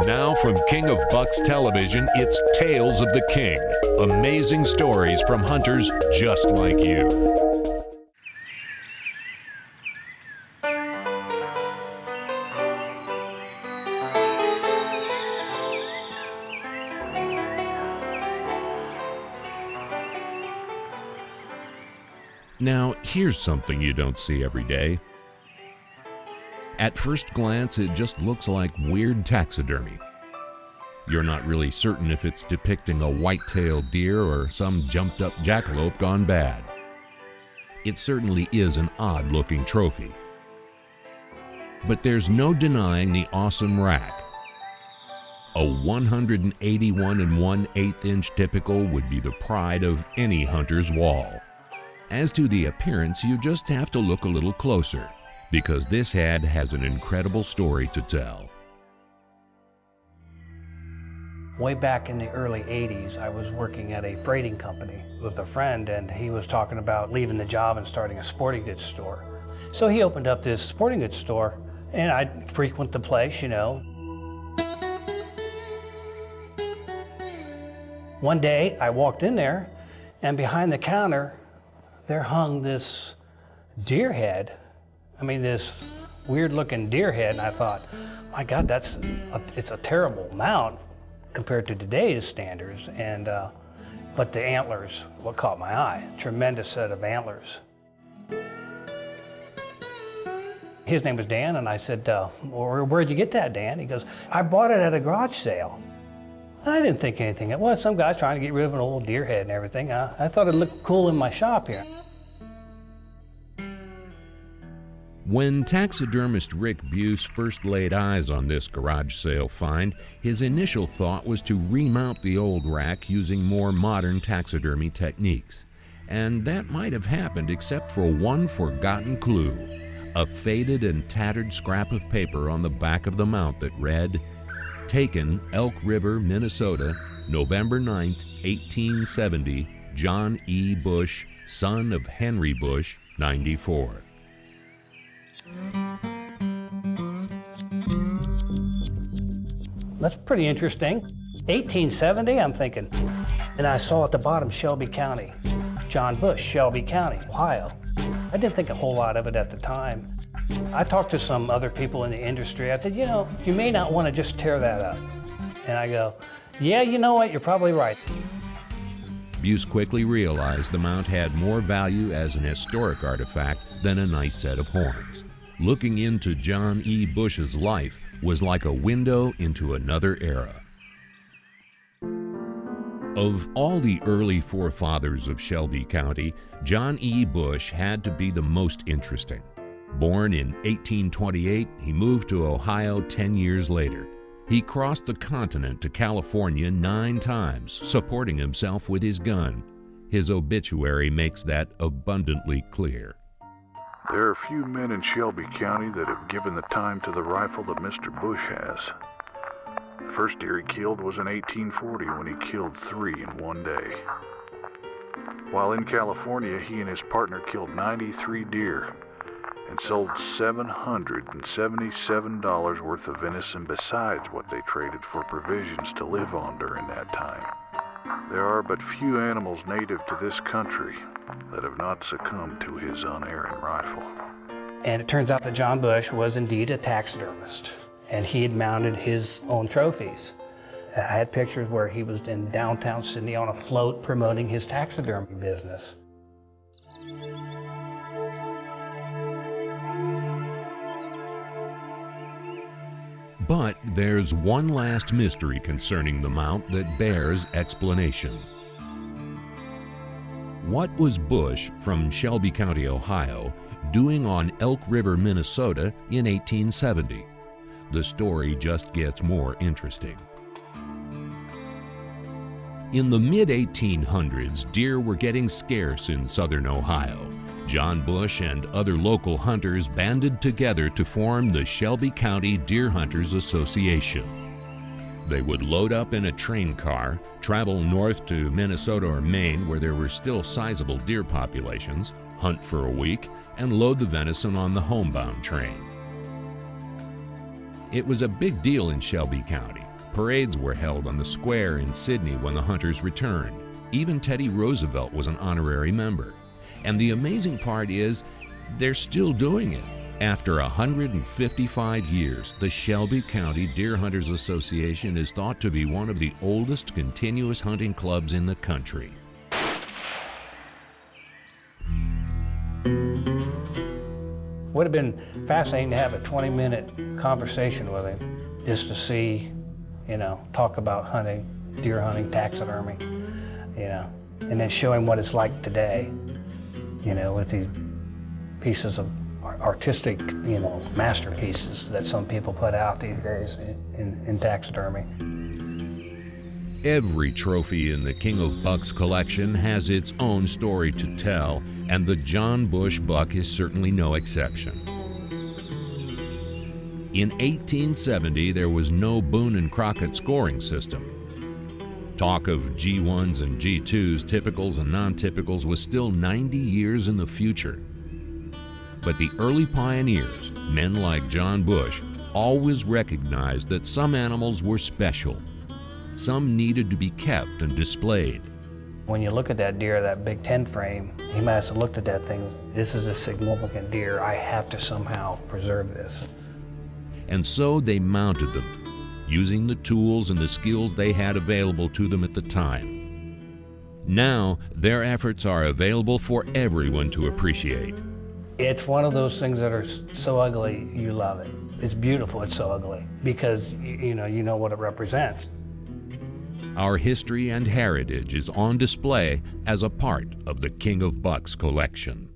Now from King of Bucks Television, it's Tales of the King. Amazing stories from hunters just like you. Now, here's something you don't see every day. At first glance, it just looks like weird taxidermy. You're not really certain if it's depicting a whitetail deer or some jumped-up jackalope gone bad. It certainly is an odd-looking trophy. But there's no denying the awesome rack. A 181 1/8-inch typical would be the pride of any hunter's wall. As to the appearance, you just have to look a little closer, because this head has an incredible story to tell. Way back in the early 80s, I was working at a freighting company with a friend, and he was talking about leaving the job and starting a sporting goods store. So he opened up this sporting goods store, and I'd frequent the place, you know. One day, I walked in there, and behind the counter, there hung this deer head. I mean, this weird-looking deer head, and I thought, my God, it's a terrible mount compared to today's standards. And but the antlers, what caught my eye? Tremendous set of antlers. His name was Dan, and I said, well, where'd you get that, Dan? He goes, I bought it at a garage sale. I didn't think anything. It was some guy's trying to get rid of an old deer head and everything. I thought it looked cool in my shop here. When taxidermist Rick Buse first laid eyes on this garage sale find, his initial thought was to remount the old rack using more modern taxidermy techniques. And that might have happened except for one forgotten clue, a faded and tattered scrap of paper on the back of the mount that read, "Taken, Elk River, Minnesota, November 9th, 1870, John E. Bush, son of Henry Bush, 94. That's pretty interesting. 1870, I'm thinking. And I saw at the bottom Shelby County, John Bush, Shelby County, Ohio. I didn't think a whole lot of it at the time. I talked to some other people in the industry. I said, you know, you may not want to just tear that up. And I go, yeah, you know what, you're probably right. Buse quickly realized the mount had more value as an historic artifact than a nice set of horns. Looking into John E. Bush's life was like a window into another era. Of all the early forefathers of Shelby County, John E. Bush had to be the most interesting. Born in 1828, he moved to Ohio 10 years later. He crossed the continent to California 9 times, supporting himself with his gun. His obituary makes that abundantly clear. There are few men in Shelby County that have given the time to the rifle that Mr. Bush has. The first deer he killed was in 1840 when he killed 3 in one day. While in California, he and his partner killed 93 deer and sold $777 worth of venison besides what they traded for provisions to live on during that time. There are but few animals native to this country that have not succumbed to his unerring rifle. And it turns out that John Bush was indeed a taxidermist, and he had mounted his own trophies. I had pictures where he was in downtown Sydney on a float promoting his taxidermy business. But there's one last mystery concerning the mount that bears explanation. What was Bush from Shelby County, Ohio, doing on Elk River, Minnesota in 1870? The story just gets more interesting. In the mid-1800s, deer were getting scarce in southern Ohio. John Bush and other local hunters banded together to form the Shelby County Deer Hunters Association. They would load up in a train car, travel north to Minnesota or Maine where there were still sizable deer populations, hunt for a week, and load the venison on the homebound train. It was a big deal in Shelby County. Parades were held on the square in Sydney when the hunters returned. Even Teddy Roosevelt was an honorary member. And the amazing part is, they're still doing it. After 155 years, the Shelby County Deer Hunters Association is thought to be one of the oldest continuous hunting clubs in the country. Would have been fascinating to have a 20-minute conversation with him, just to see, talk about hunting, deer hunting, taxidermy, and then show him what it's like today, with these pieces of artistic, masterpieces that some people put out these days in taxidermy. Every trophy in the King of Bucks collection has its own story to tell, and the John Bush buck is certainly no exception. In 1870, there was no Boone and Crockett scoring system. Talk of G1s and G2s, typicals and non-typicals, was still 90 years in the future. But the early pioneers, men like John Bush, always recognized that some animals were special. Some needed to be kept and displayed. When you look at that deer, that big 10 frame, he must have looked at that thing, this is a significant deer, I have to somehow preserve this. And so they mounted them, using the tools and the skills they had available to them at the time. Now, their efforts are available for everyone to appreciate. It's one of those things that are so ugly, you love it. It's beautiful, it's so ugly, because you know what it represents. Our history and heritage is on display as a part of the King of Bucks collection.